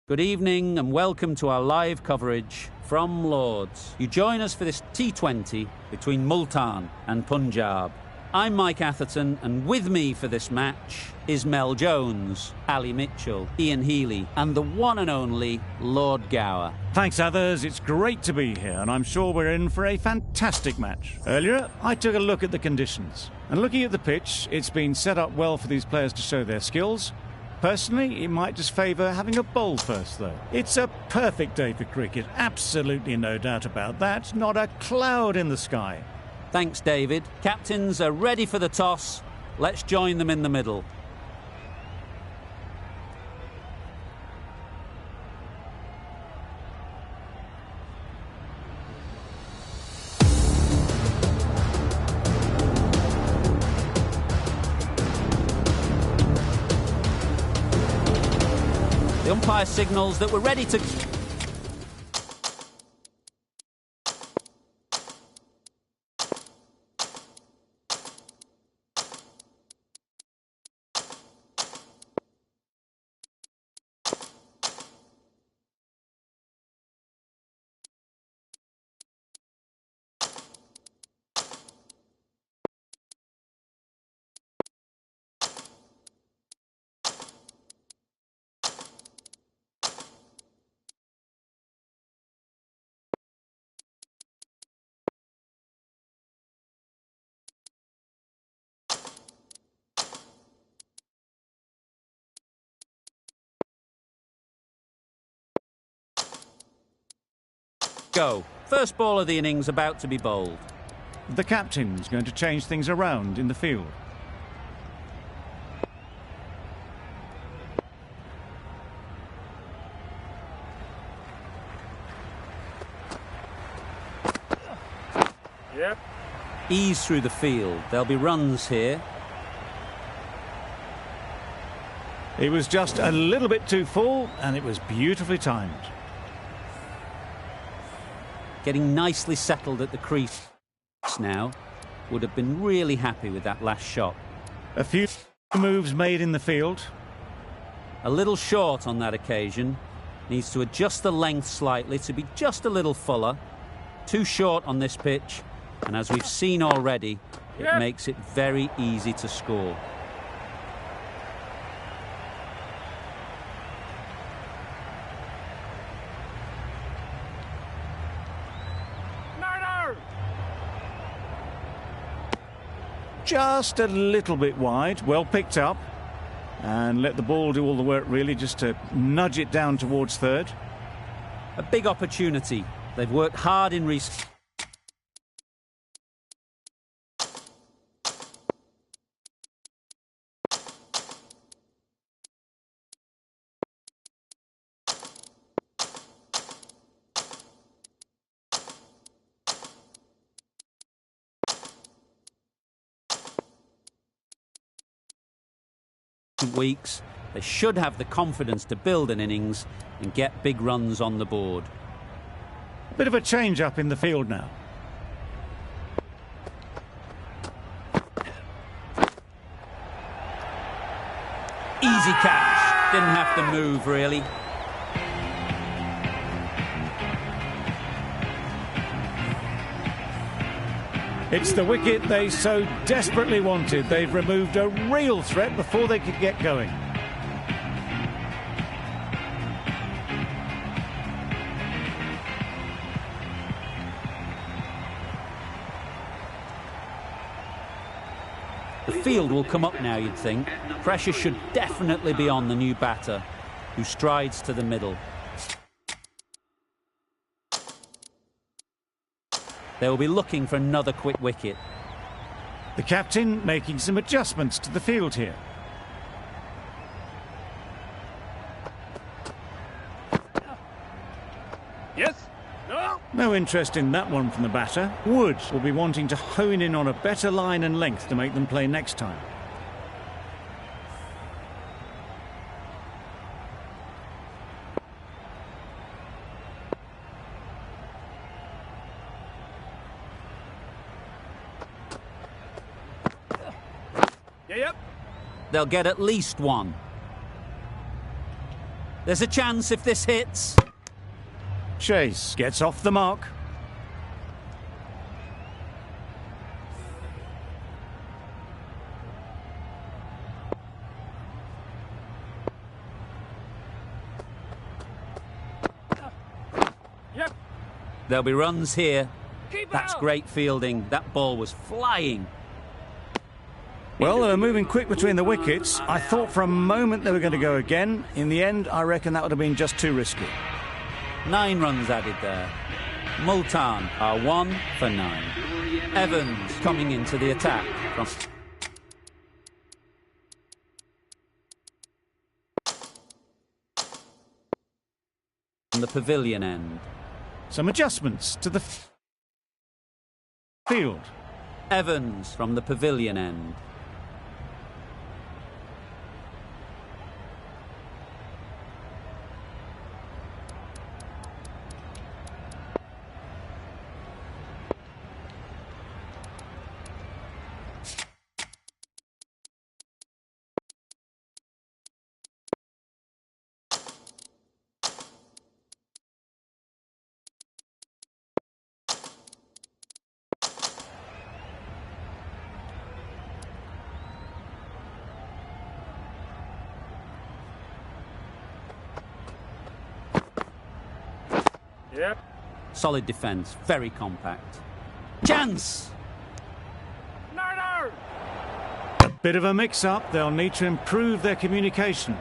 Good evening and welcome to our live coverage from Lords. You join us for this T20 between Multan and Punjab. I'm Mike Atherton, and with me for this match is Mel Jones, Ali Mitchell, Ian Healy and the one and only Lord Gower. Thanks, others. It's great to be here, and I'm sure we're in for a fantastic match. Earlier, I took a look at the conditions. And looking at the pitch, it's been set up well for these players to show their skills. Personally, it might just favour having a bowl first, though. It's a perfect day for cricket, absolutely no doubt about that. Not a cloud in the sky. Thanks, David. Captains are ready for the toss. Let's join them in the middle. The umpire signals that we're ready to... Go. First ball of the innings about to be bowled. The captain's going to change things around in the field. Yep. Ease through the field. There'll be runs here. It was just a little bit too full, and it was beautifully timed. Getting nicely settled at the crease now. Would have been really happy with that last shot. A few moves made in the field. A little short on that occasion. Needs to adjust the length slightly to be just a little fuller. Too short on this pitch, and as we've seen already, it makes it very easy to score. Just a little bit wide, well picked up, and let the ball do all the work really, just to nudge it down towards third. A big opportunity. They've worked hard in recent... weeks. They should have the confidence to build an innings and get big runs on the board. A bit of a change up in the field now. Easy catch. Didn't have to move really. It's the wicket they so desperately wanted. They've removed a real threat before they could get going. The field will come up now, you'd think. Pressure should definitely be on the new batter, who strides to the middle. They will be looking for another quick wicket. The captain making some adjustments to the field here. Yes? No? No interest in that one from the batter. Wood will be wanting to hone in on a better line and length to make them play next time. Yep. They'll get at least one. There's a chance if this hits. Chase gets off the mark. Yep. There'll be runs here. Keep That's out. great fielding. That ball was flying. Well, they were moving quick between the wickets. I thought for a moment they were going to go again. In the end, I reckon that would have been just too risky. 9 runs added there. Multan are 1 for 9. Evans coming into the attack from the pavilion end. Some adjustments to the field. Evans from the pavilion end. Yep. Solid defence, very compact. Chance! No, no. A bit of a mix-up. They'll need to improve their communication.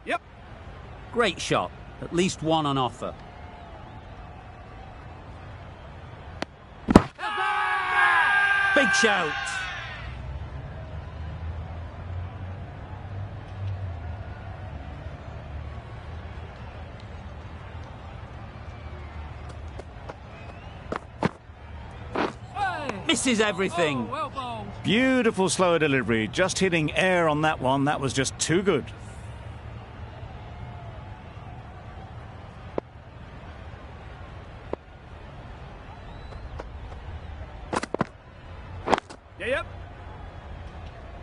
Yep. Great shot, at least 1 on offer. Big shout! Misses everything. Oh, well bowled. Beautiful slower delivery. Just hitting air on that one. That was just too good. Yep.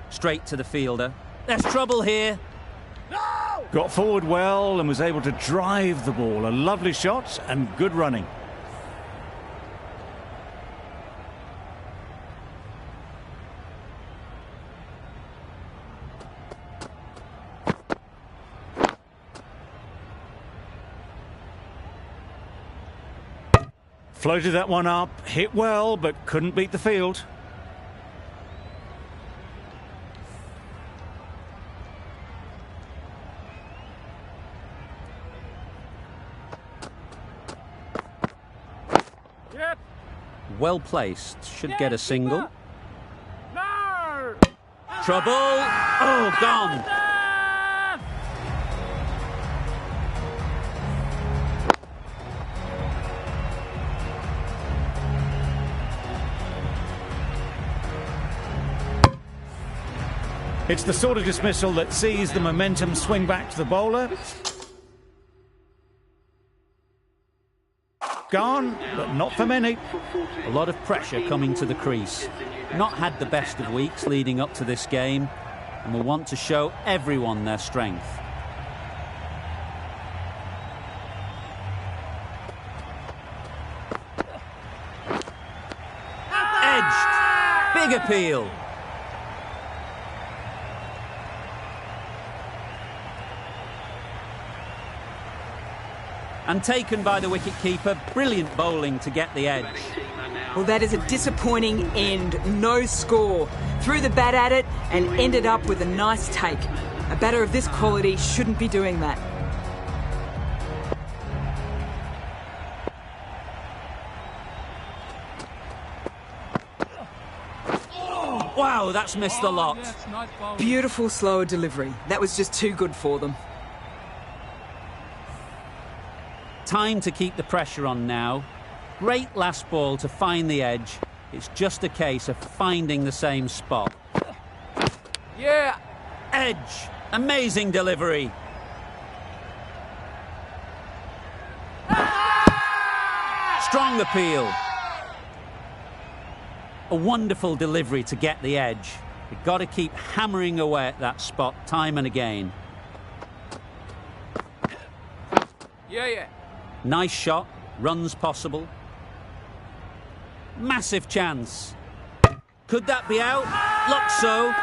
Straight to the fielder. There's trouble here. No. Got forward well and was able to drive the ball. A lovely shot and good running. Floated that one up, hit well, but couldn't beat the field. Yep. Well placed. Should get a single. No. Trouble. Oh, gone. It's the sort of dismissal that sees the momentum swing back to the bowler. Gone, but not for many. A lot of pressure coming to the crease. Not had the best of weeks leading up to this game, and will want to show everyone their strength. Edged. Big appeal. And taken by the wicket-keeper. Brilliant bowling to get the edge. Well, that is a disappointing end. No score. Threw the bat at it and ended up with a nice take. A batter of this quality shouldn't be doing that. Wow, that's missed the lot. Yes, nice bowl. Beautiful slower delivery. That was just too good for them. Time to keep the pressure on now. Great last ball to find the edge. It's just a case of finding the same spot. Yeah. Edge. Amazing delivery. Strong appeal. A wonderful delivery to get the edge. You've got to keep hammering away at that spot time and again. Yeah. Nice shot. Runs possible. Massive chance. Could that be out? Looks so.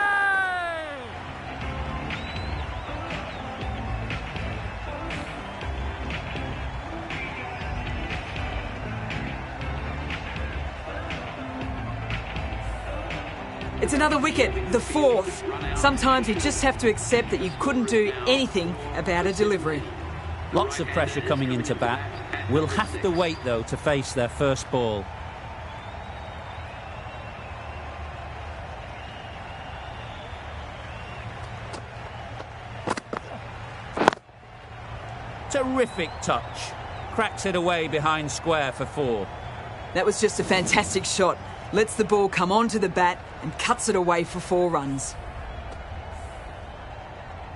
It's another wicket, the fourth. Sometimes you just have to accept that you couldn't do anything about a delivery. Lots of pressure coming into bat. Will have to wait, though, to face their first ball. Terrific touch. Cracks it away behind square for 4. That was just a fantastic shot. Lets the ball come onto the bat and cuts it away for 4 runs.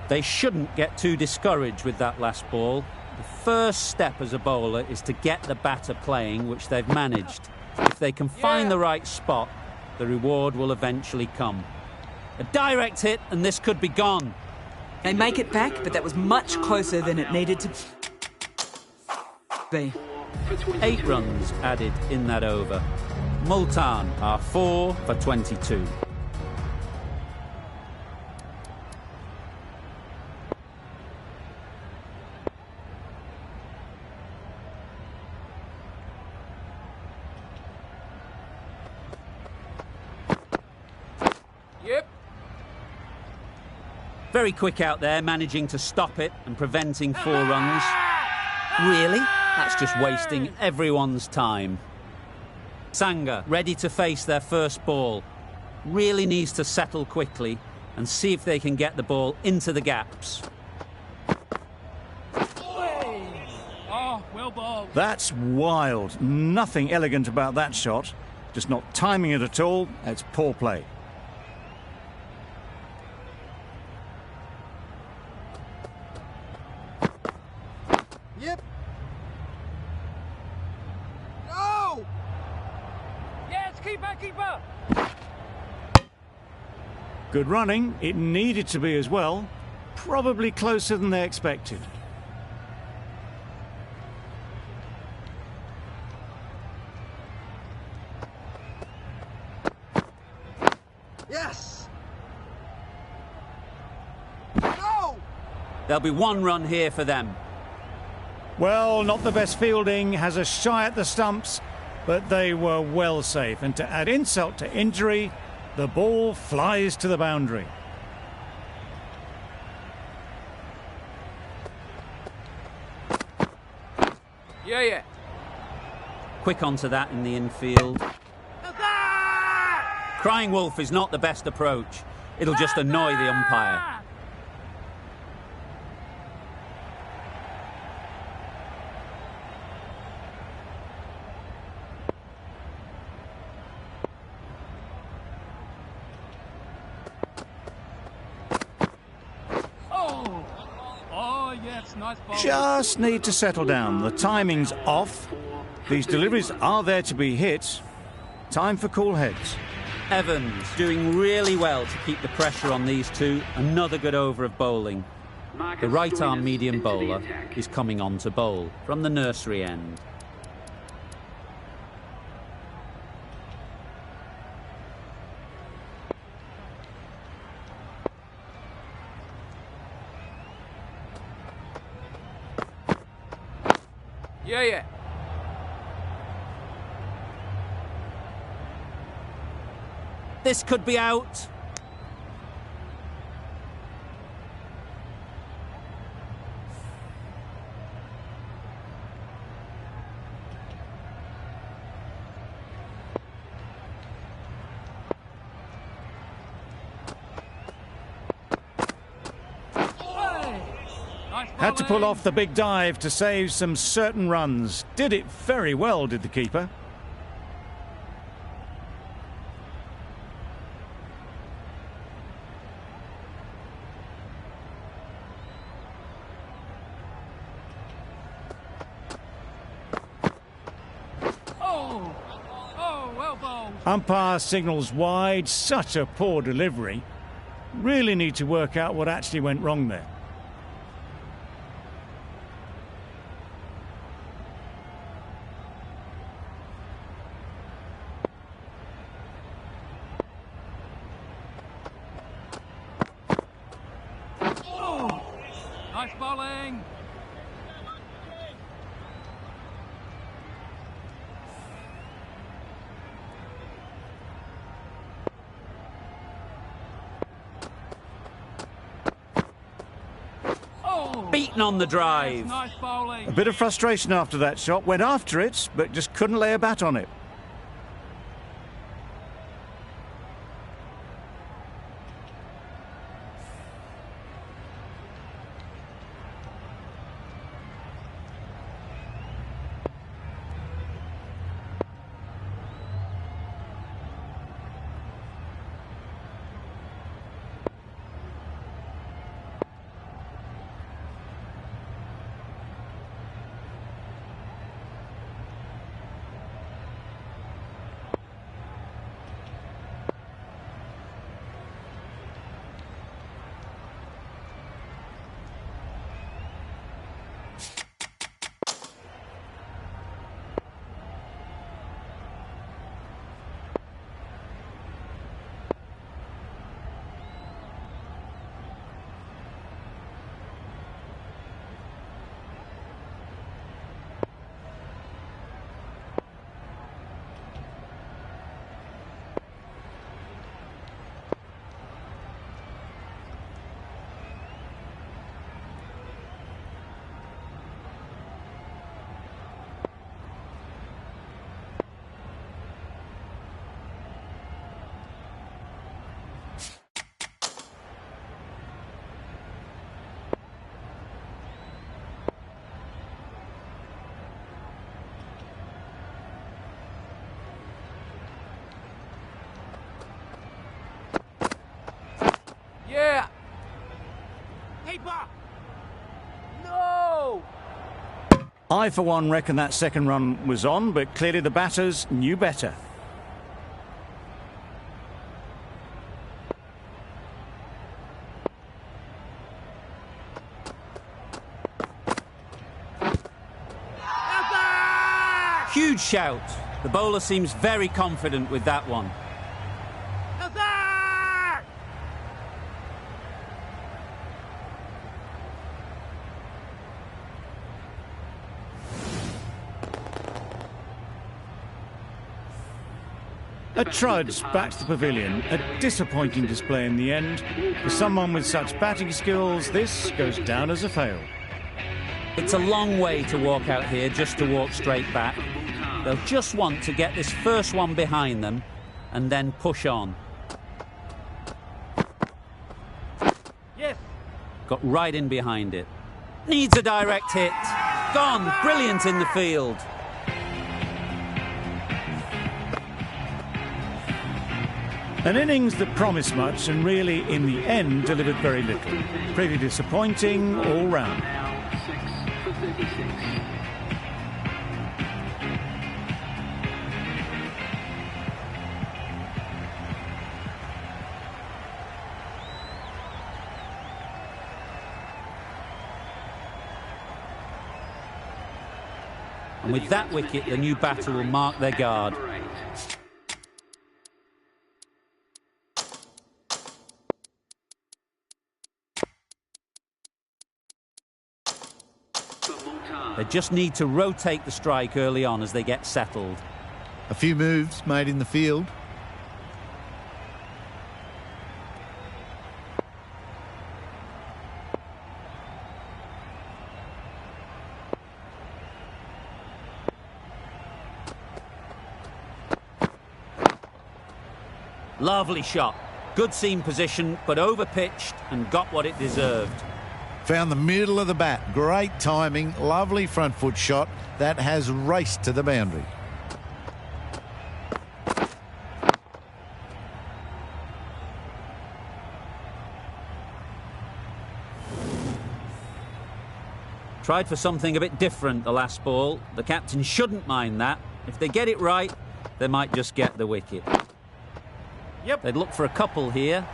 They shouldn't get too discouraged with that last ball. The first step as a bowler is to get the batter playing, which they've managed. If they can find the right spot, the reward will eventually come. A direct hit, and this could be gone. They make it back, but that was much closer than it needed to be. 8 runs added in that over. Multan are 4 for 22. Yep. Very quick out there, managing to stop it and preventing 4 runs. Really? That's just wasting everyone's time. Sangha, ready to face their first ball. Really needs to settle quickly and see if they can get the ball into the gaps. Oh, well bowled. That's wild. Nothing elegant about that shot. Just not timing it at all. It's poor play. Yep. No! Yes, keeper! Good running. It needed to be as well. Probably closer than they expected. Yes! No! There'll be 1 run here for them. Well, not the best fielding, has a shy at the stumps, but they were well safe. And to add insult to injury, the ball flies to the boundary. Yeah. Quick onto that in the infield. Crying wolf is not the best approach. It'll just annoy the umpire. Yes, nice ball. Just need to settle down. The timing's off. These deliveries are there to be hit. Time for cool heads. Evans doing really well to keep the pressure on these two. Another good over of bowling. The right-arm medium bowler is coming on to bowl from the nursery end. Yeah. This could be out. Had to pull off the big dive to save some certain runs. Did it very well, did the keeper. Oh! Oh, well bowled. Umpire signals wide. Such a poor delivery. Really need to work out what actually went wrong there. Nice bowling. Beaten on the drive. Nice bowling. A bit of frustration after that shot. Went after it, but just couldn't lay a bat on it. Yeah. Keeper. No. I, for one, reckon that second run was on, but clearly the batters knew better. Huge shout. The bowler seems very confident with that one. A trudge back to the pavilion. A disappointing display in the end. For someone with such batting skills, this goes down as a fail. It's a long way to walk out here just to walk straight back. They'll just want to get this first one behind them and then push on. Yes. Got right in behind it. Needs a direct hit. Gone. Brilliant in the field. An innings that promised much and really, in the end, delivered very little. Pretty disappointing all round. And with that wicket, the new batter will mark their guard. They just need to rotate the strike early on as they get settled. A few moves made in the field. Lovely shot. Good seam position, but over-pitched and got what it deserved. Found the middle of the bat. Great timing. Lovely front foot shot. That has raced to the boundary. Tried for something a bit different the last ball. The captain shouldn't mind that. If they get it right, they might just get the wicket. Yep. They'd look for a couple here.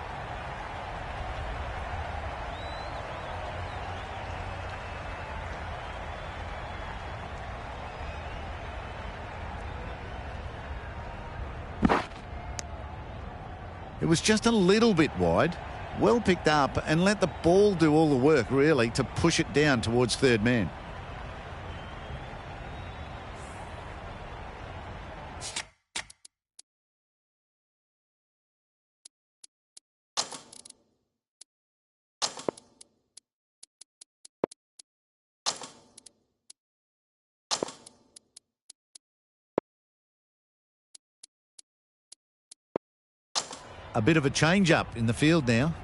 It was just a little bit wide. Well picked up and let the ball do all the work, really, to push it down towards third man. A bit of a change-up in the field now.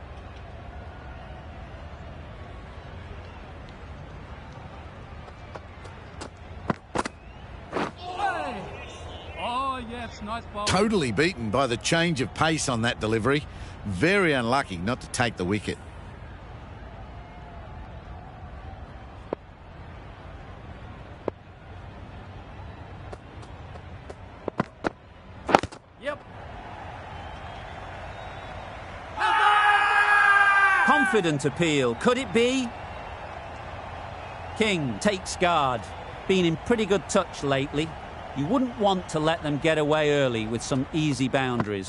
Oh, yes, nice ball. Totally beaten by the change of pace on that delivery. Very unlucky not to take the wicket. Yep. Confident appeal. Could it be? King takes guard. Been in pretty good touch lately. You wouldn't want to let them get away early with some easy boundaries.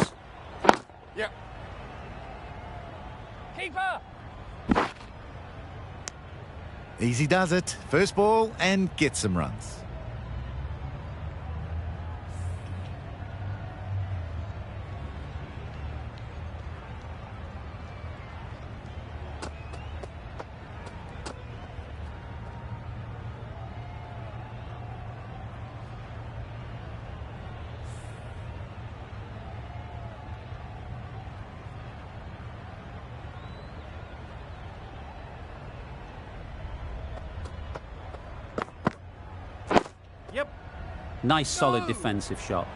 Yep. Keeper! Easy does it. First ball and gets some runs. Yep. Nice solid defensive shot.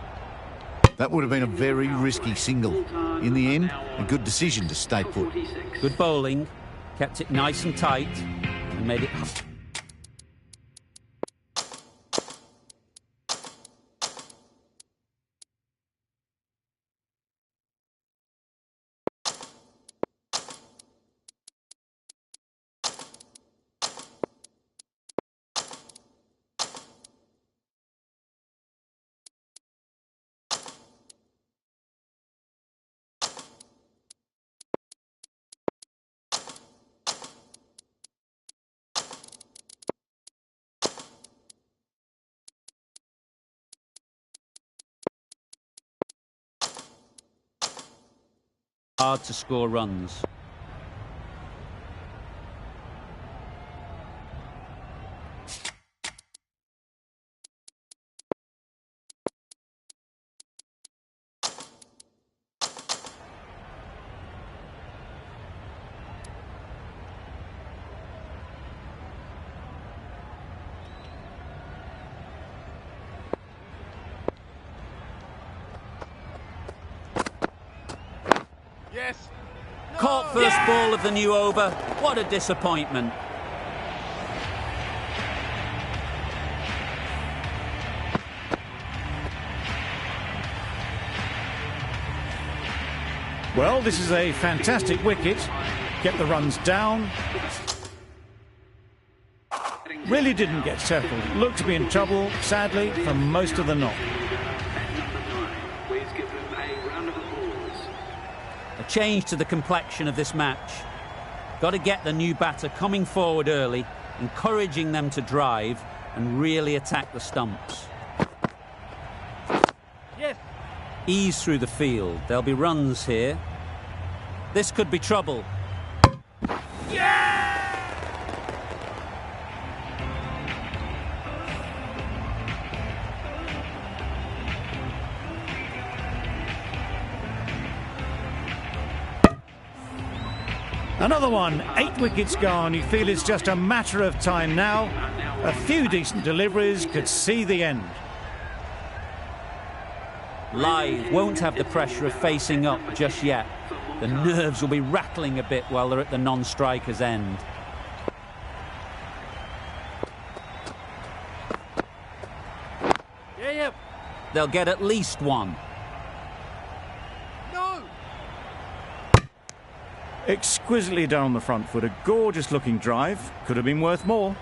That would have been a very risky single. In the end, a good decision to stay put. Good bowling. Kept it nice and tight and made it... hard to score runs. Yes. Caught first ball of the new over. What a disappointment. Well, this is a fantastic wicket. Get the runs down. Really didn't get settled. Looked to be in trouble, sadly, for most of the knock. A change to the complexion of this match. Got to get the new batter coming forward early, encouraging them to drive and really attack the stumps. Yes. Ease through the field. There'll be runs here. This could be trouble. Another one, 8 wickets gone. You feel it's just a matter of time now. A few decent deliveries could see the end. Live won't have the pressure of facing up just yet. The nerves will be rattling a bit while they're at the non-striker's end. Yeah, yep. they'll get at least one. No! Exquisitely done on the front foot. A gorgeous looking drive. Could have been worth more.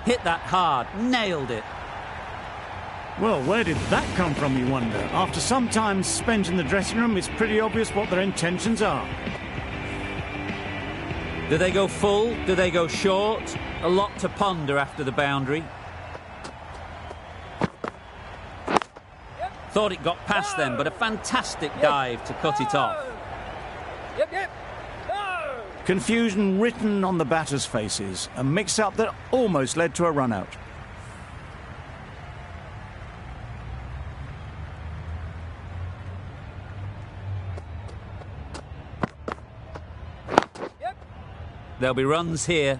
Hit that hard, nailed it. Well, where did that come from, you wonder? After some time spent in the dressing room, it's pretty obvious what their intentions are. Do they go full? Do they go short? A lot to ponder after the boundary. Thought it got past them, but a fantastic dive to cut it off. Yep, yep. No! Confusion written on the batters' faces. A mix-up that almost led to a run-out. There'll be runs here.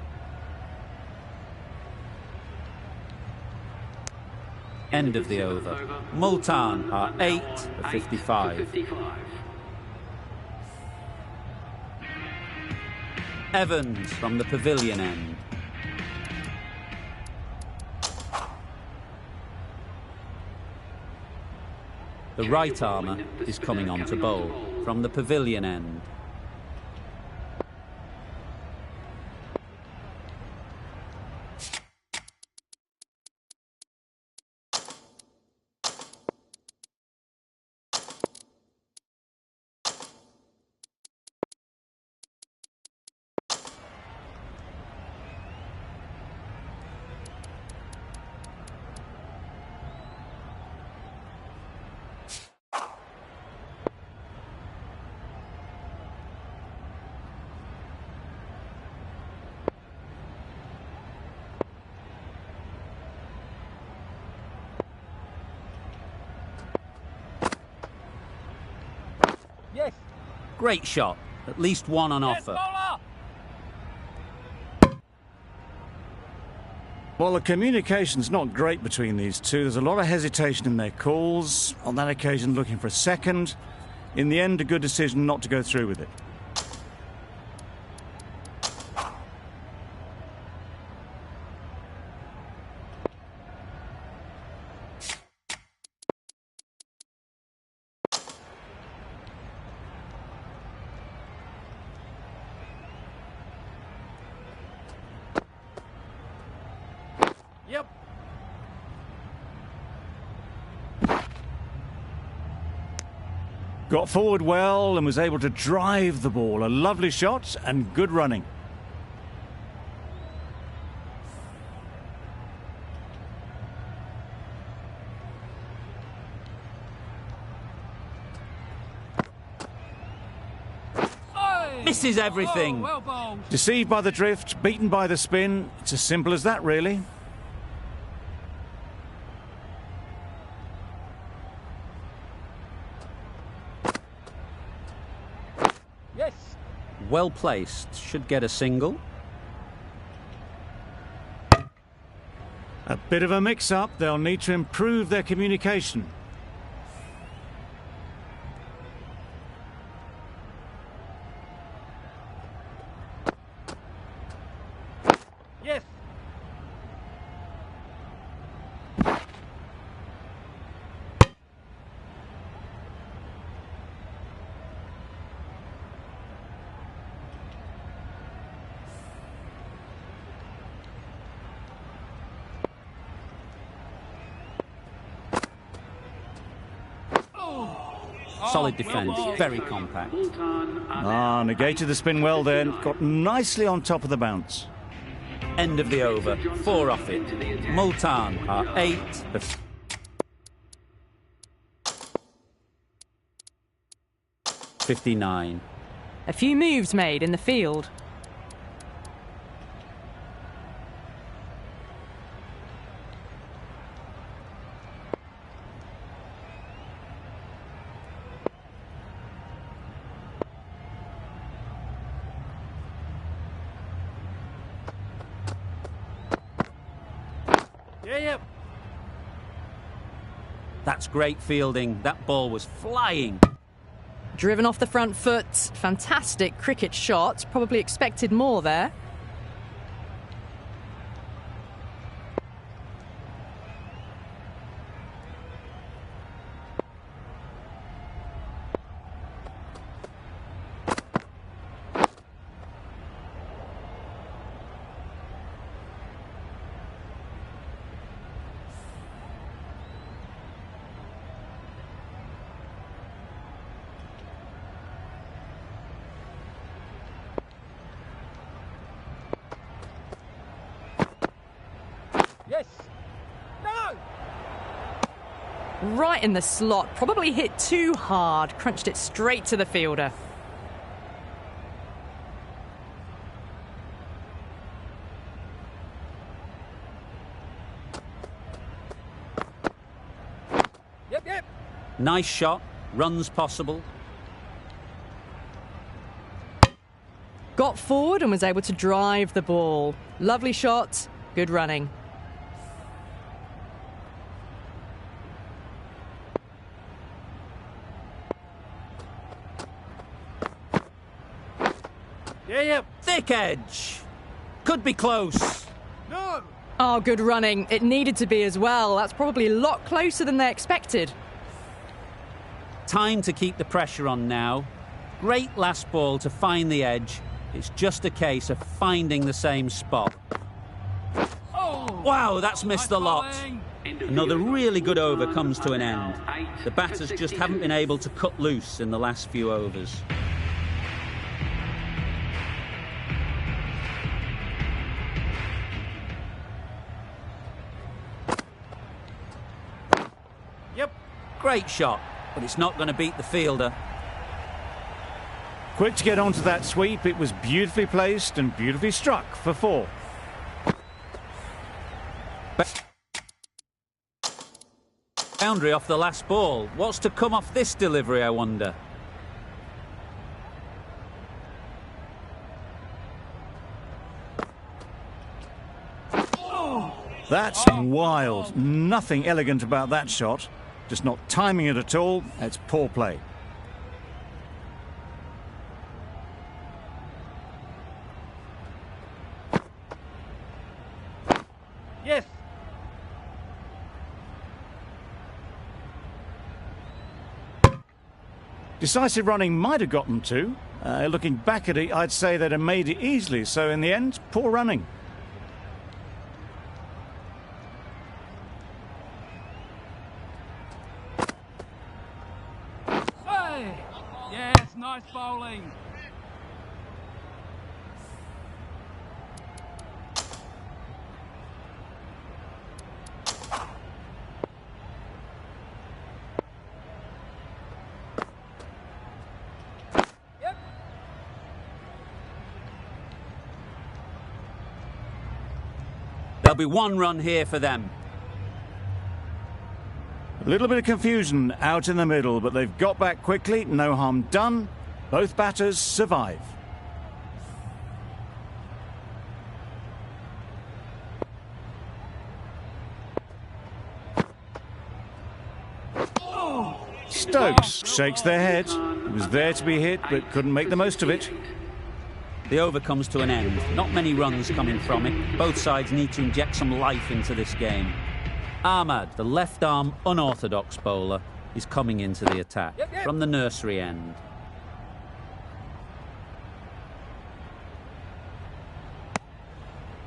End of the over. Multan are 8 for 55. Evans from the pavilion end. The right armour is coming on to bowl from the pavilion end. Yes! Great shot. At least one on Yes, offer. bowler! Well, the communication's not great between these two. There's a lot of hesitation in their calls. On that occasion, looking for a second. In the end, a good decision not to go through with it. Yep. Got forward well and was able to drive the ball. A lovely shot and good running. Misses everything. Oh, well bowled. Deceived by the drift, beaten by the spin. It's as simple as that, really. Yes. Well placed. Should get a single. A bit of a mix-up. They'll need to improve their communication. Yes. Solid defence. Very compact. Negated the spin well then. Got nicely on top of the bounce. End of the over. 4 off it. Multan are 8 for 59. A few moves made in the field. Yeah, yep. That's great fielding. That ball was flying. Driven off the front foot. Fantastic cricket shot. Probably expected more there. Yes. No. Right in the slot. Probably hit too hard. Crunched it straight to the fielder. Yep, yep. Nice shot. Runs possible. Got forward and was able to drive the ball. Lovely shot. Good running. Yeah, yep. Thick edge. Could be close. No. Oh, good running. It needed to be as well. That's probably a lot closer than they expected. Time to keep the pressure on now. Great last ball to find the edge. It's just a case of finding the same spot. Oh. Wow, that's missed the lot. Another really good over comes to an end. The batters just haven't been able to cut loose in the last few overs. Yep. Great shot, but it's not going to beat the fielder. Quick to get onto that sweep. It was beautifully placed and beautifully struck for 4. Boundary off the last ball. What's to come off this delivery, I wonder? That's wild. Nothing elegant about that shot. Just not timing it at all. It's poor play. Yes. Decisive running might have got them to. Looking back at it, I'd say they'd have made it easily. So in the end, poor running. Hey. Yes, nice bowling. There'll be 1 run here for them. A little bit of confusion out in the middle, but they've got back quickly. No harm done. Both batters survive. Stokes shakes their head. It was there to be hit, but couldn't make the most of it. The over comes to an end. Not many runs coming from it. Both sides need to inject some life into this game. Ahmad, the left-arm unorthodox bowler, is coming into the attack from the nursery end.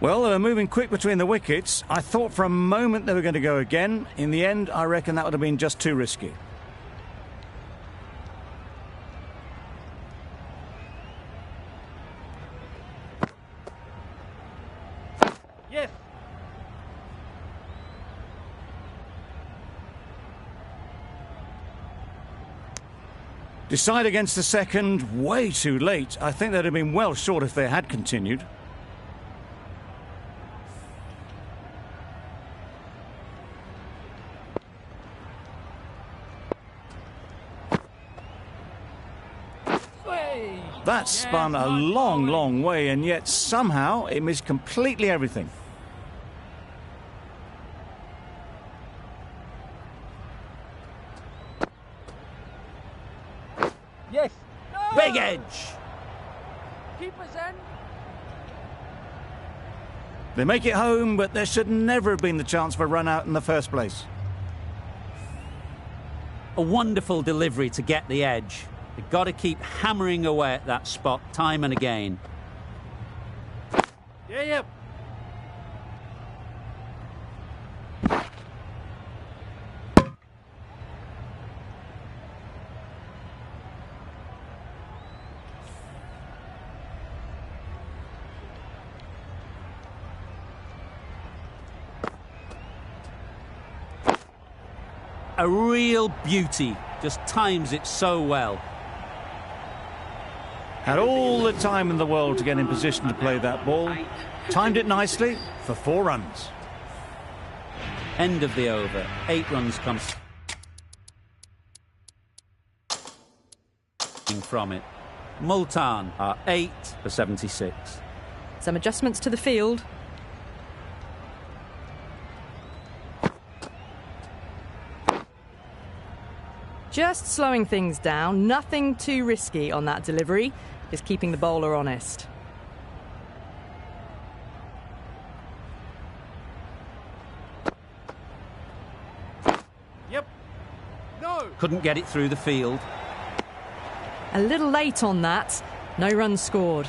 Well, they were moving quick between the wickets. I thought for a moment they were going to go again. In the end, I reckon that would have been just too risky. Yes. Decide against the second, way too late. I think they'd have been well short if they had continued. Hey. That spun a long, long way, and yet somehow it missed completely everything. Leg edge. Keeper's in. They make it home, but there should never have been the chance for a run out in the first place. A wonderful delivery to get the edge. They've got to keep hammering away at that spot time and again. Yeah, yeah. A real beauty. Just times it so well. Had all the time in the world to get in position to play that ball. Timed it nicely for 4 runs. End of the over. 8 runs come from it. Multan are 8 for 76. Some adjustments to the field. Just slowing things down, nothing too risky on that delivery, just keeping the bowler honest. Yep. No. Couldn't get it through the field. A little late on that, no runs scored.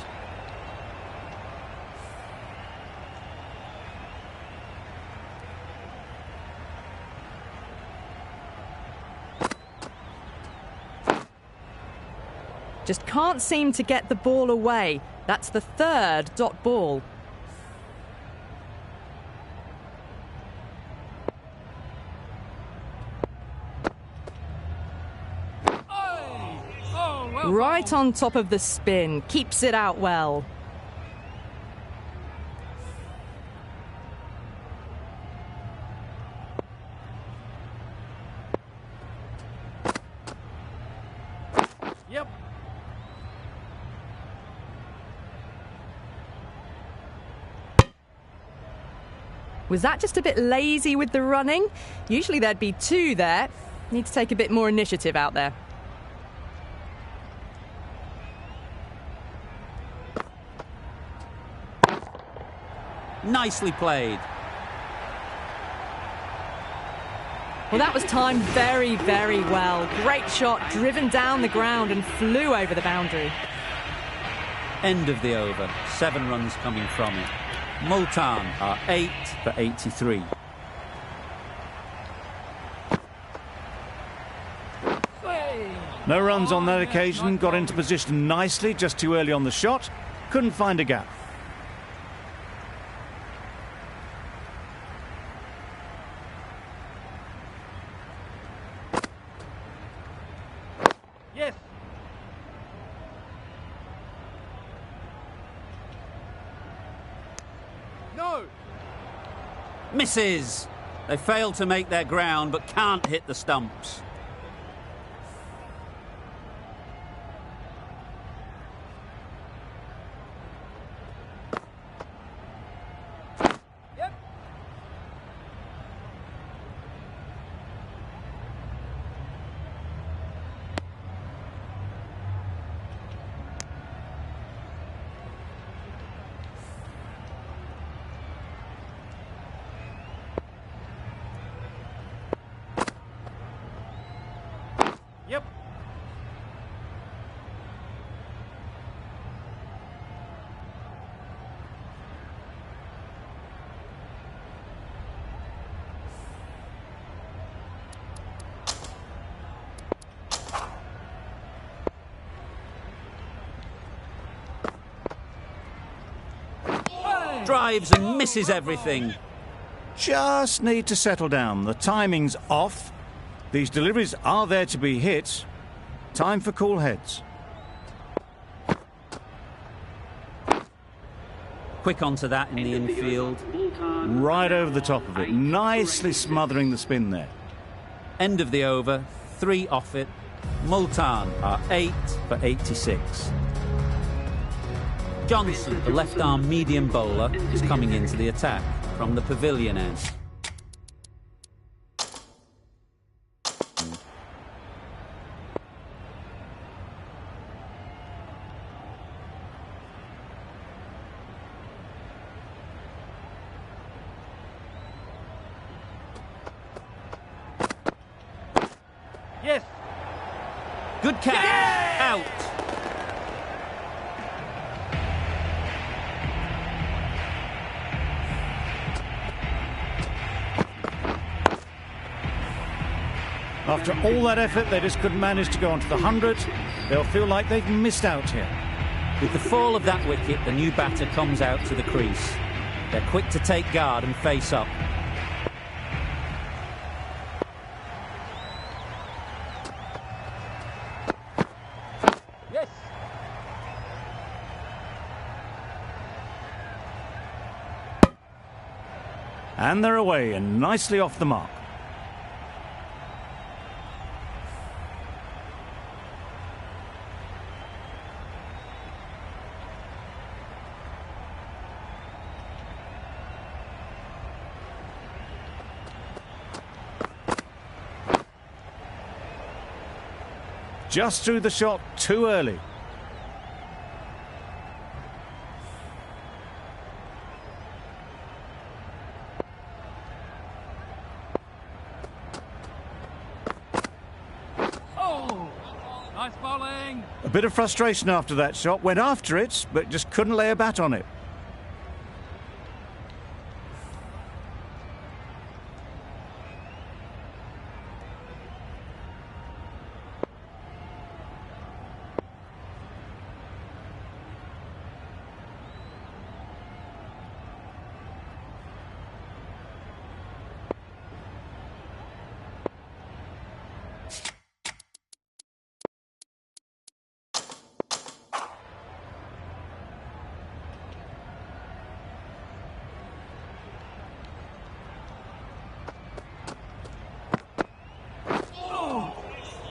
Just can't seem to get the ball away. That's the 3rd dot ball. Oh, well Right done. on top of the spin. Keeps it out well. Yep. Was that just a bit lazy with the running? Usually there'd be 2 there. Need to take a bit more initiative out there. Nicely played. Well, that was timed very, very well. Great shot, driven down the ground and flew over the boundary. End of the over. 7 runs coming from it. Multan are 8 for 83. Hey. No runs on that occasion, got into position nicely, just too early on the shot. Couldn't find a gap. Yes. No. Misses. They fail to make their ground but can't hit the stumps. Yep. Yep. Drives and misses everything. Just need to settle down. The timing's off. These deliveries are there to be hit. Time for cool heads. Quick onto that in the infield. Right over the top of it. Nicely smothering the spin there. End of the over. 3 off it. Multan are 8 for 86. Johnson, the left-arm medium bowler, is coming into the attack from the pavilion end. Good catch. Out. After all that effort, they just couldn't manage to go onto the 100. They'll feel like they've missed out here. With the fall of that wicket, the new batter comes out to the crease. They're quick to take guard and face up. Yes. And they're away and nicely off the mark. Just threw the shot too early. Oh, nice bowling. A bit of frustration after that shot. Went after it, but just couldn't lay a bat on it.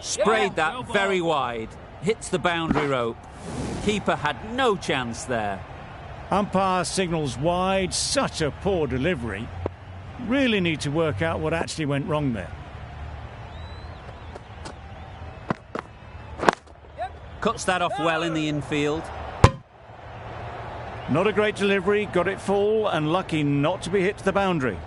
Sprayed that very wide. Hits the boundary rope. Keeper had no chance there. Umpire signals wide. Such a poor delivery. Really need to work out what actually went wrong there. Cuts that off well in the infield. Not a great delivery. Got it full and lucky not to be hit to the boundary.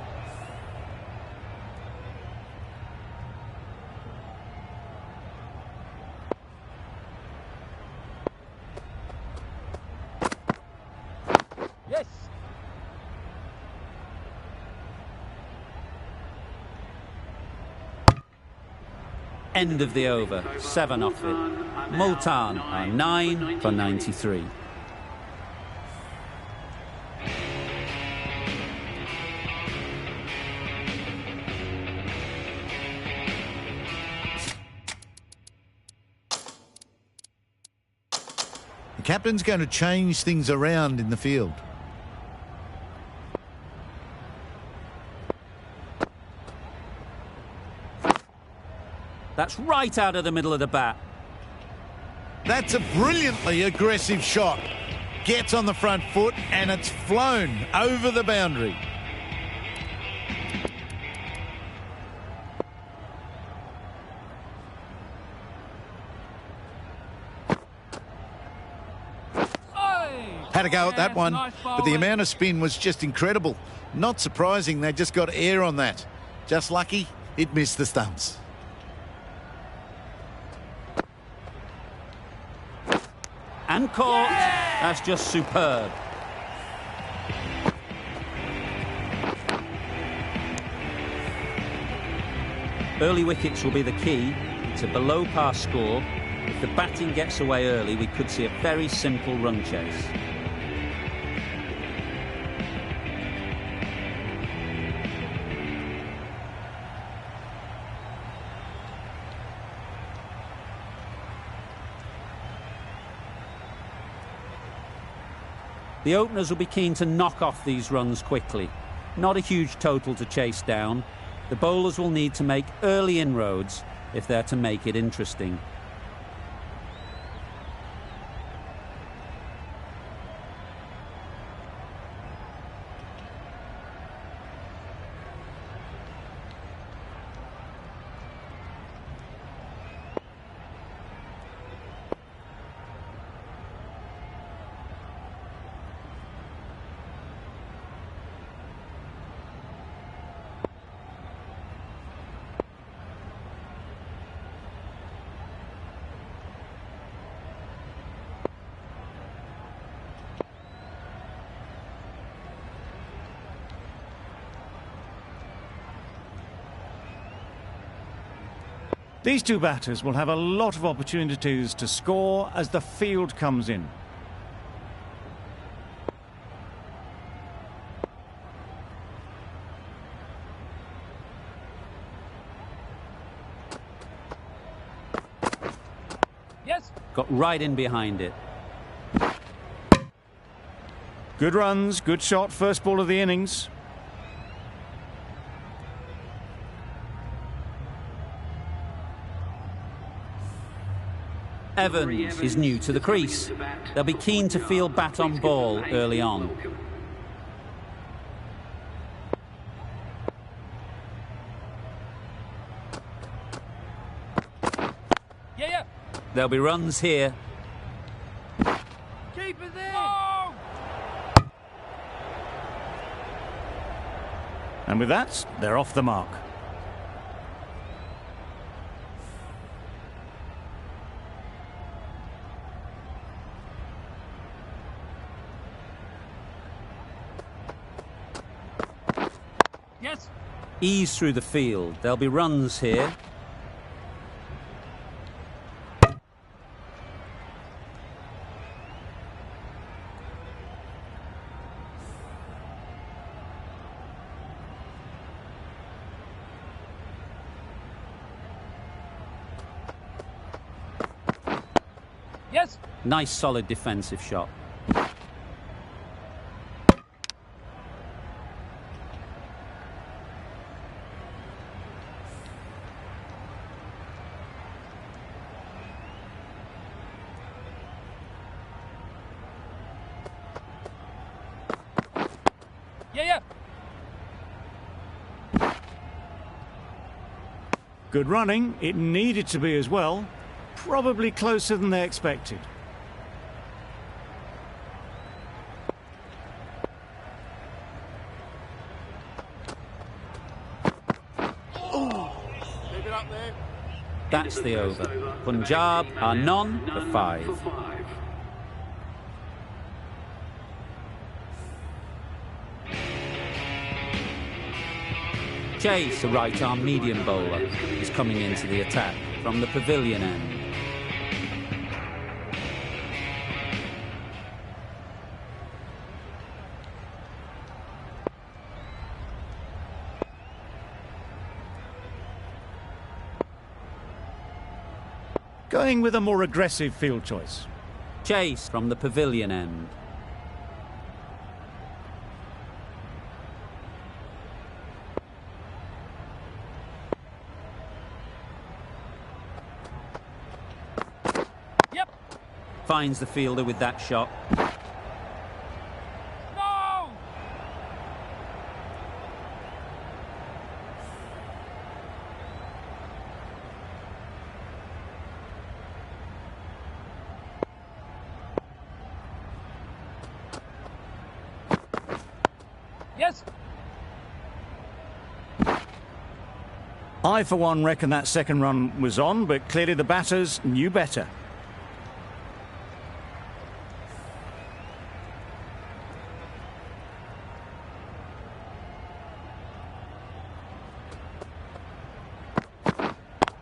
Yes. End of the over. 7 off it. Multan are 9 for 93. The captain's going to change things around in the field. That's right out of the middle of the bat. That's a brilliantly aggressive shot. Gets on the front foot and it's flown over the boundary. Had a go at that one, but the amount of spin was just incredible. Not surprising, they just got air on that. Just lucky it missed the stumps. And caught. That's just superb. Early wickets will be the key. It's a below par score. If the batting gets away early, we could see a very simple run chase. The openers will be keen to knock off these runs quickly. Not a huge total to chase down. The bowlers will need to make early inroads if they're to make it interesting. These two batters will have a lot of opportunities to score as the field comes in. Yes. Got right in behind it. Good runs, good shot, first ball of the innings. Evans is new to the crease. They'll be keen to field bat on ball early on. Yeah. There'll be runs here. Keep it there. Oh! And with that, they're off the mark. Yes. Ease through the field. There'll be runs here. Yes. Nice solid defensive shot. Yeah. Good running, it needed to be as well. Probably closer than they expected. That's the over. Punjab are none for 5. Chase, a right-arm medium bowler, is coming into the attack from the pavilion end. Going with a more aggressive field choice. Chase from the pavilion end. Yep. Finds the fielder with that shot. No. Yes. I, for one, reckon that second run was on, but clearly the batters knew better.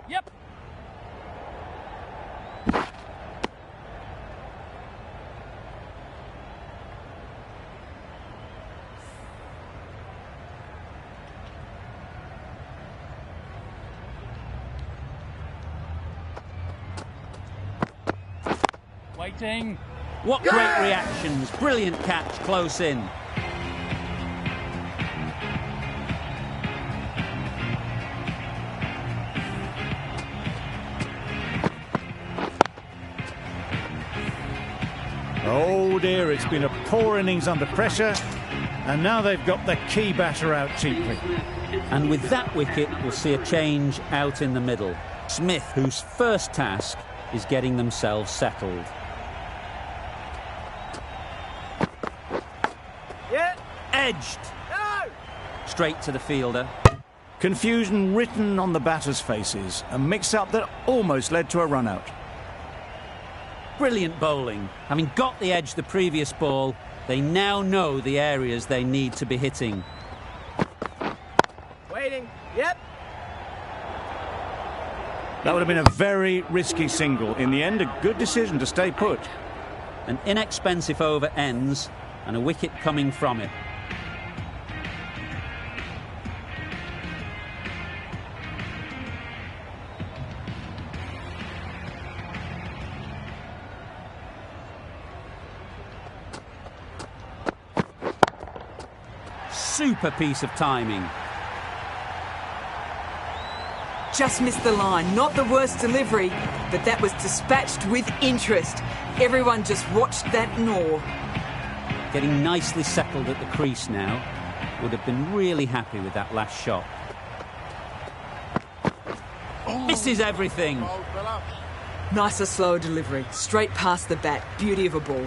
Yep. Waiting. What great reactions. Brilliant catch close in. Oh dear, it's been a poor innings under pressure, and now they've got the key batter out cheaply. And with that wicket, we'll see a change out in the middle. Smith, whose first task is getting themselves settled. Yeah. Edged. No. Straight to the fielder. Confusion written on the batters' faces, a mix-up that almost led to a run-out. Brilliant bowling. Having got the edge the previous ball, they now know the areas they need to be hitting. Waiting. Yep. That would have been a very risky single. In the end, a good decision to stay put. An inexpensive over ends and a wicket coming from it. Super piece of timing. Just missed the line. Not the worst delivery, but that was dispatched with interest. Everyone just watched that gnaw. Getting nicely settled at the crease now. Would have been really happy with that last shot. Misses everything. Nicer, slower delivery. Straight past the bat. Beauty of a ball.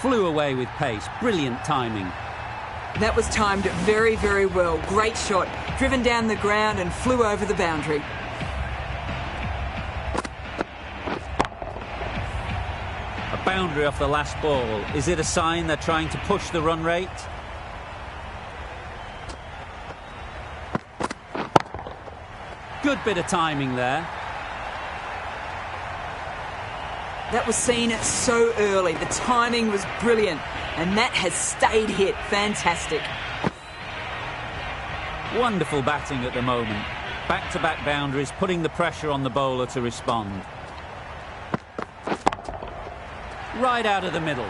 Flew away with pace. Brilliant timing. That was timed very, very well. Great shot. Driven down the ground and flew over the boundary. A boundary off the last ball. Is it a sign they're trying to push the run rate? Good bit of timing there. That was seen so early. The timing was brilliant. And that has stayed hit. Fantastic. Wonderful batting at the moment. Back-to-back boundaries, putting the pressure on the bowler to respond. Right out of the middle.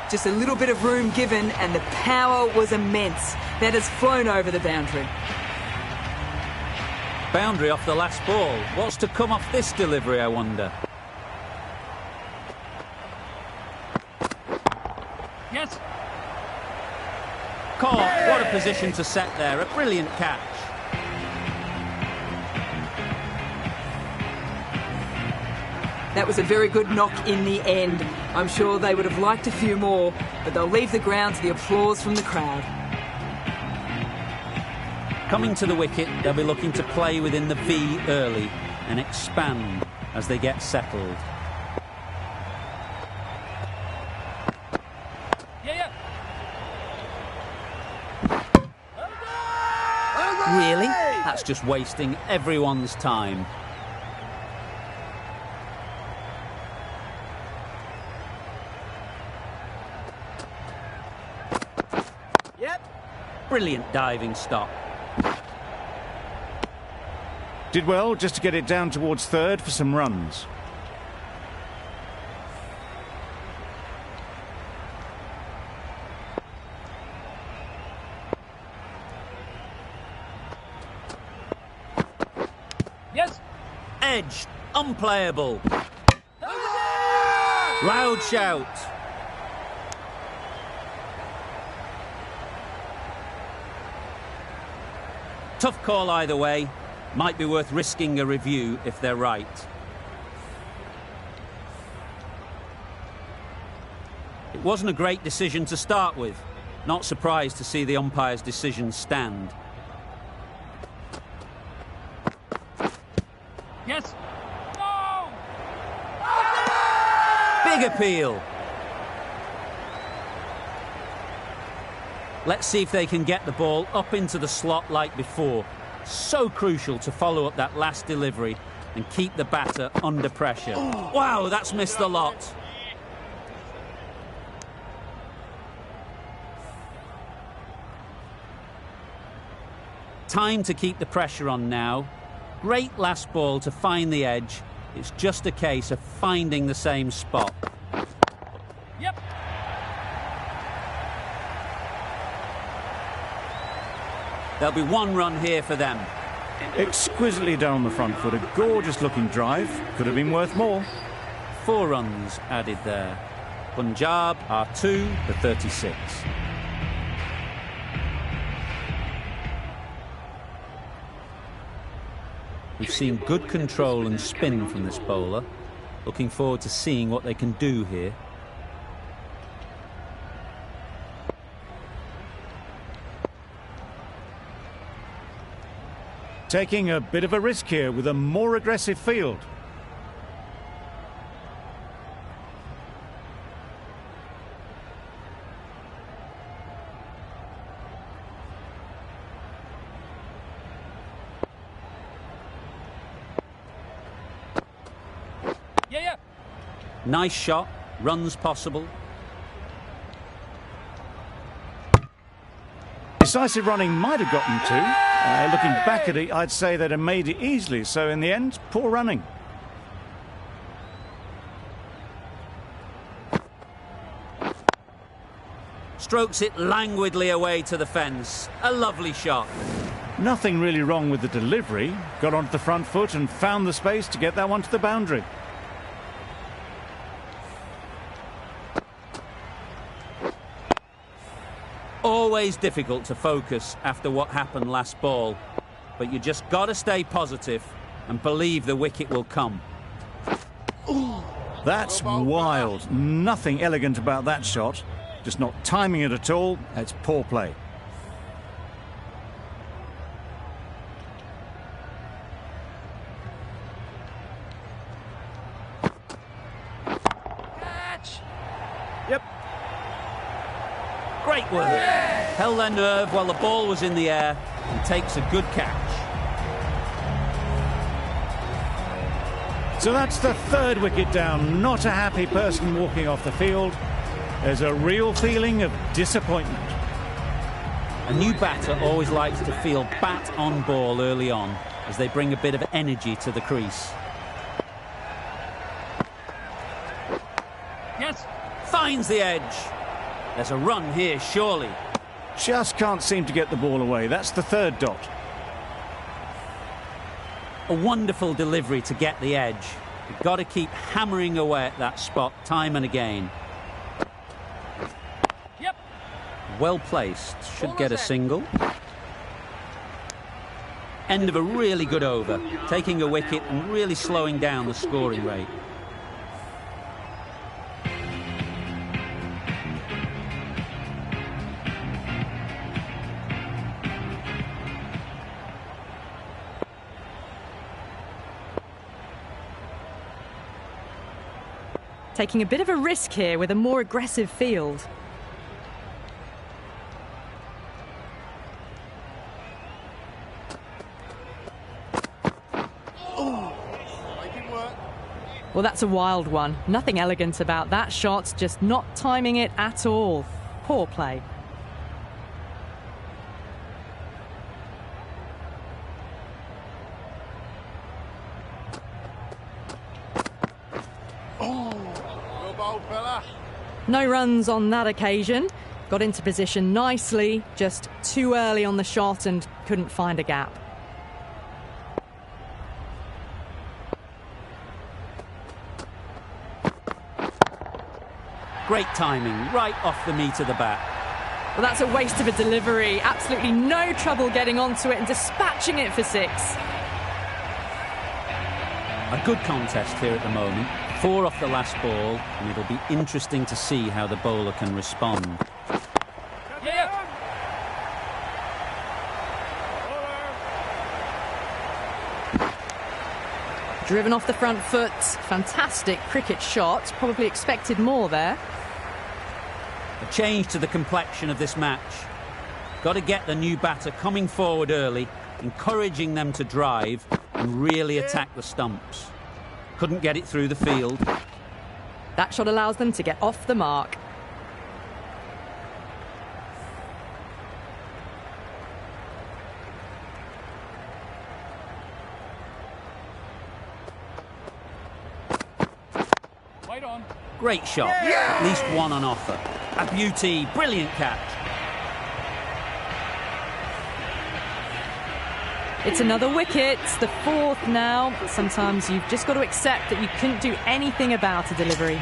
Just a little bit of room given and the power was immense. That has flown over the boundary. Boundary off the last ball. What's to come off this delivery, I wonder? Yes. Caught. What a position to set there. A brilliant catch. That was a very good knock in the end. I'm sure they would have liked a few more, but they'll leave the ground to the applause from the crowd. Coming to the wicket, they'll be looking to play within the V early and expand as they get settled. Yeah. Really? That's just wasting everyone's time. Brilliant diving stop. Did well just to get it down towards third for some runs. Yes. Edged. Unplayable. Loud shout. Tough call either way. Might be worth risking a review if they're right. It wasn't a great decision to start with. Not surprised to see the umpire's decision stand. Yes. No. Big appeal. Let's see if they can get the ball up into the slot like before. So crucial to follow up that last delivery and keep the batter under pressure. Wow, that's missed a lot. Time to keep the pressure on now. Great last ball to find the edge. It's just a case of finding the same spot. Yep. There'll be one run here for them. Exquisitely down the front foot, a gorgeous looking drive. Could have been worth more. 4 runs added there. Punjab are 2 for 36. We've seen good control and spin from this bowler. Looking forward to seeing what they can do here. Taking a bit of a risk here with a more aggressive field. Nice shot, runs possible. Decisive running might have gotten two. Looking back at it, I'd say they'd have made it easily. So in the end, poor running. Strokes it languidly away to the fence. A lovely shot. Nothing really wrong with the delivery. Got onto the front foot and found the space to get that one to the boundary. Always difficult to focus after what happened last ball. But you just got to stay positive and believe the wicket will come. That's wild. Nothing elegant about that shot. Just not timing it at all. It's poor play. Catch! Yep. Great work. Held their nerve while the ball was in the air and takes a good catch. So that's the third wicket down. Not a happy person walking off the field. There's a real feeling of disappointment. A new batter always likes to feel bat on ball early on as they bring a bit of energy to the crease. Yes! Finds the edge. There's a run here, surely. Just can't seem to get the ball away. That's the third dot. A wonderful delivery to get the edge. You've got to keep hammering away at that spot time and again. Yep! Well placed. Should get a single. End of a really good over. Taking a wicket and really slowing down the scoring rate. Taking a bit of a risk here with a more aggressive field. Well, that's a wild one. Nothing elegant about that shot, just not timing it at all. Poor play. No runs on that occasion. Got into position nicely, just too early on the shot and couldn't find a gap. Great timing, right off the meat of the bat. Well, that's a waste of a delivery. Absolutely no trouble getting onto it and dispatching it for six. A good contest here at the moment. 4 off the last ball, and it'll be interesting to see how the bowler can respond. Yeah! Driven off the front foot. Fantastic cricket shot. Probably expected more there. A change to the complexion of this match. Got to get the new batter coming forward early, encouraging them to drive and really attack the stumps. Couldn't get it through the field. That shot allows them to get off the mark. Right on. Great shot. At least one on offer. A beauty. Brilliant catch. It's another wicket, the 4th now. Sometimes you've just got to accept that you couldn't do anything about a delivery.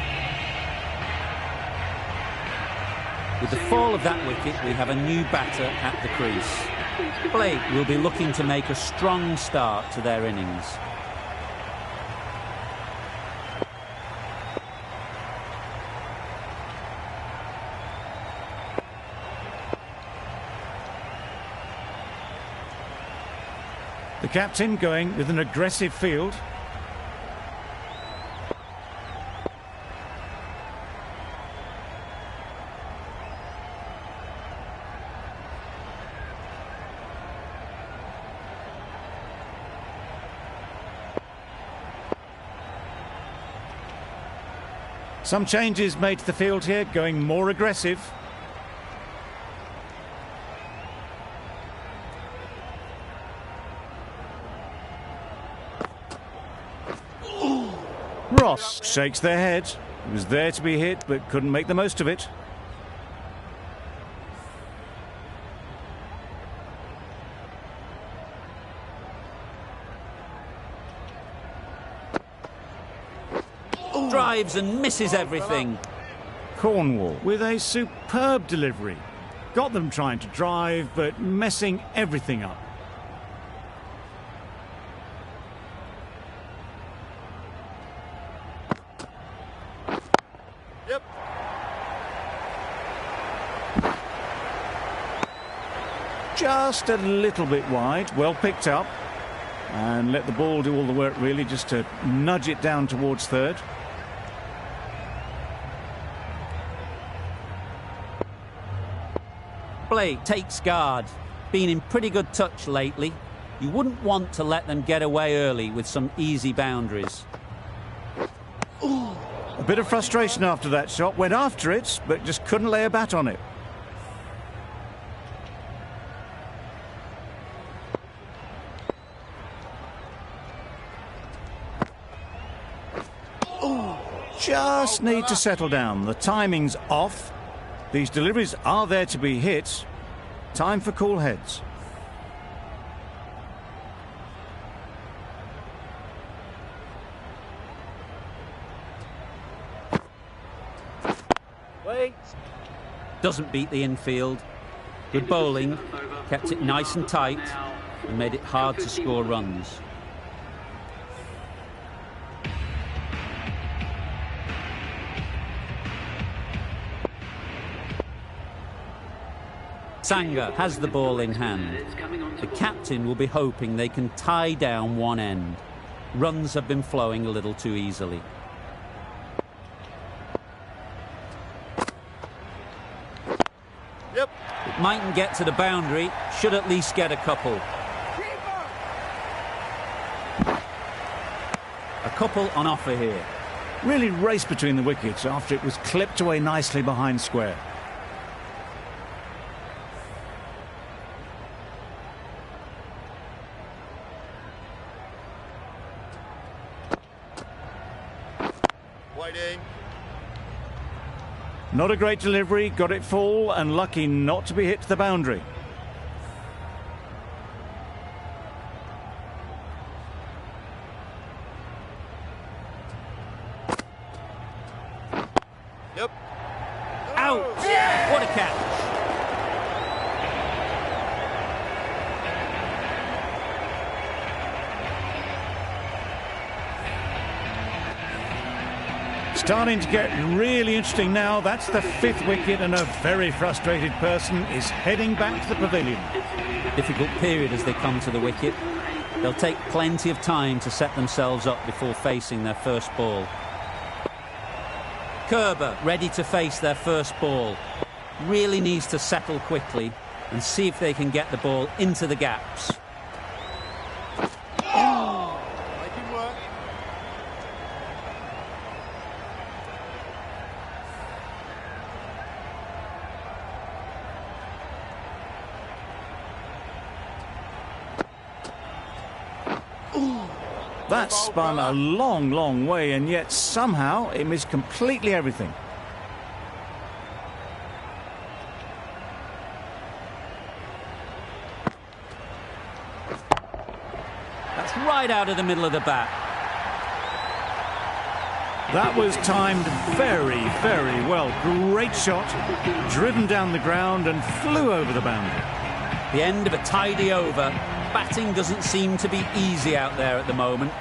With the fall of that wicket, we have a new batter at the crease. Blake will be looking to make a strong start to their innings. The captain going with an aggressive field. Some changes made to the field here, going more aggressive. Ross shakes their head. He was there to be hit, but couldn't make the most of it. Drives and misses everything. Cornwall with a superb delivery. Got them trying to drive, but messing everything up. Yep. Just a little bit wide, well picked up. And let the ball do all the work, really, just to nudge it down towards third. Blake takes guard. Been in pretty good touch lately. You wouldn't want to let them get away early with some easy boundaries. A bit of frustration after that shot. Went after it, but just couldn't lay a bat on it. Just need to settle down. The timing's off. These deliveries are there to be hit. Time for cool heads. Wait. Doesn't beat the infield. Good bowling. Kept it nice and tight and made it hard to score runs. Sangha has the ball in hand. The captain will be hoping they can tie down one end. Runs have been flowing a little too easily. Yep. It mightn't get to the boundary, should at least get a couple. A couple on offer here. Really raced between the wickets after it was clipped away nicely behind square. Waiting. Not a great delivery, got it full and lucky not to be hit to the boundary. Yep. Out! What a catch! Starting to get really interesting now. That's the fifth wicket and a very frustrated person is heading back to the pavilion. Difficult period as they come to the wicket. They'll take plenty of time to set themselves up before facing their first ball. Kerber ready to face their first ball. Really needs to settle quickly and see if they can get the ball into the gaps. Making work. That spun a long, long way, and yet somehow it missed completely everything. That's right out of the middle of the bat. That was timed very, very well. Great shot, driven down the ground and flew over the boundary. The end of a tidy over. Batting doesn't seem to be easy out there at the moment.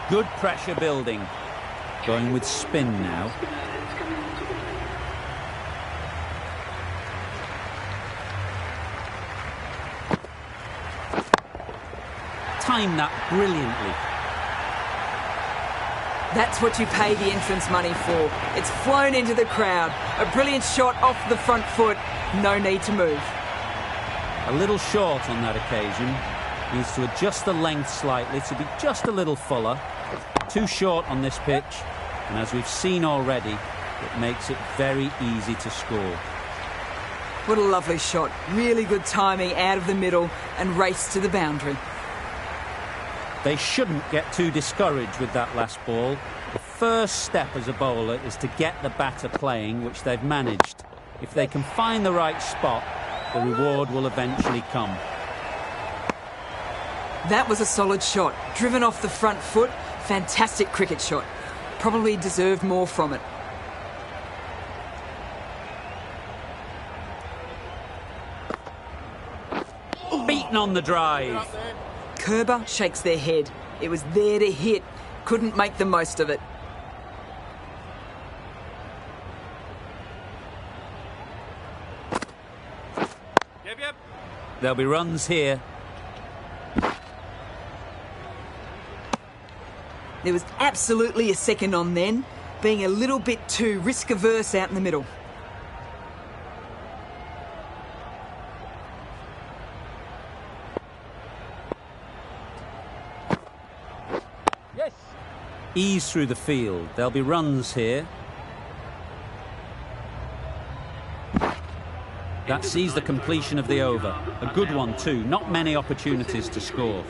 Good pressure building. Going with spin now. Timed that brilliantly. That's what you pay the entrance money for. It's flown into the crowd. A brilliant shot off the front foot. No need to move. A little short on that occasion. Needs to adjust the length slightly to be just a little fuller. Too short on this pitch. And as we've seen already, It makes it very easy to score. What a lovely shot. Really good timing out of the middle and race to the boundary. They shouldn't get too discouraged with that last ball. The first step as a bowler is to get the batter playing, which they've managed. If they can find the right spot, the reward will eventually come. That was a solid shot. Driven off the front foot. Fantastic cricket shot. Probably deserved more from it. Beaten on the drive. Kerber shakes their head. It was there to hit. Couldn't make the most of it. Yep. There'll be runs here. There was absolutely a second on then, being a little bit too risk-averse out in the middle. Yes. Ease through the field. There'll be runs here. That sees the completion of the over. A good one too. Not many opportunities to score.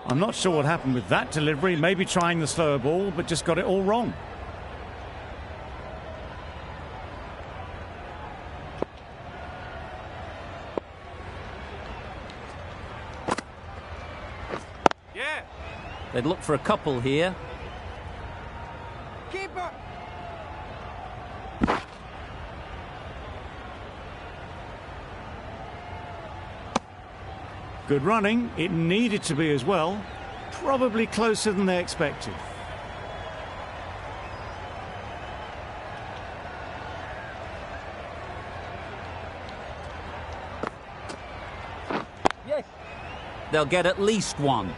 I'm not sure what happened with that delivery. Maybe trying the slower ball, but just got it all wrong. Yeah. They'd look for a couple here. Keeper. Good running. It needed to be as well. Probably closer than they expected. Yes. They'll get at least one.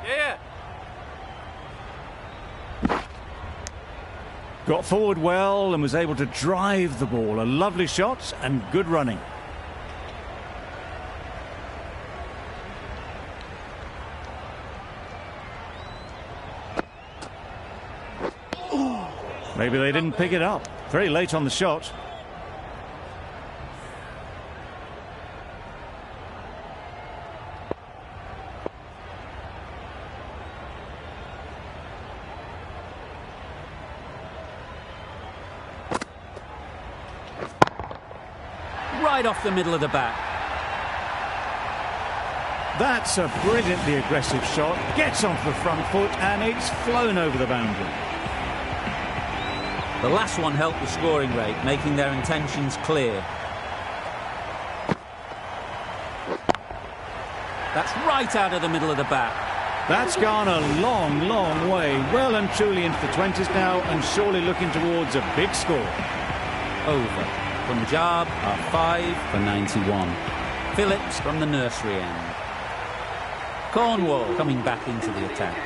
Yeah. Got forward well and was able to drive the ball. A lovely shot and good running. Maybe they didn't pick it up. Very late on the shot. Right off the middle of the bat. That's a brilliantly aggressive shot. Gets onto the front foot and it's flown over the boundary. The last one helped the scoring rate, making their intentions clear. That's right out of the middle of the bat. That's gone a long, long way. Well and truly into the 20s now and surely looking towards a big score. Over. Punjab are 5 for 91. Phillips from the nursery end. Cornwall coming back into the attack.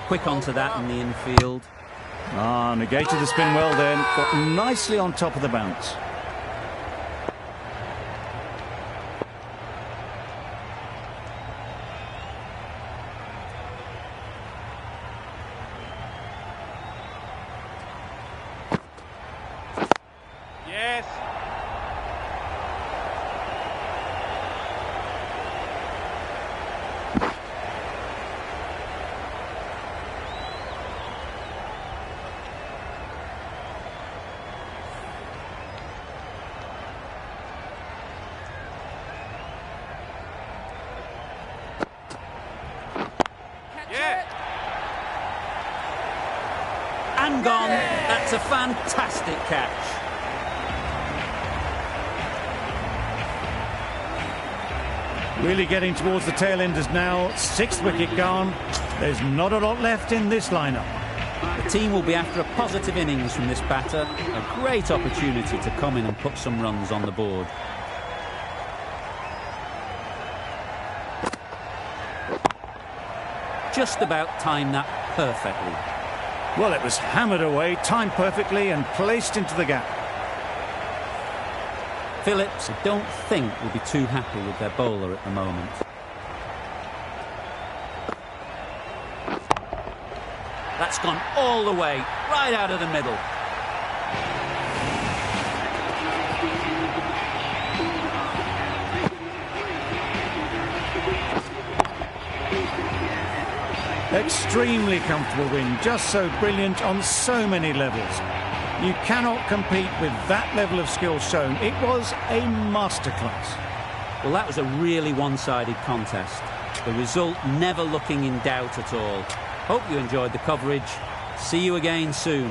Quick onto that in the infield. Negated the spin well then. Got nicely on top of the bounce. Yes. And gone. That's a fantastic catch. Really getting towards the tail enders now. 6th wicket gone. There's not a lot left in this lineup. The team will be after a positive innings from this batter. A great opportunity to come in and put some runs on the board. Just about timed that perfectly. Well, it was hammered away, timed perfectly and placed into the gap. Phillips, I don't think, will be too happy with their bowler at the moment. That's gone all the way, right out of the middle. Extremely comfortable win, just so brilliant on so many levels. You cannot compete with that level of skill shown. It was a masterclass. Well, that was a really one-sided contest. The result never looking in doubt at all. Hope you enjoyed the coverage. See you again soon.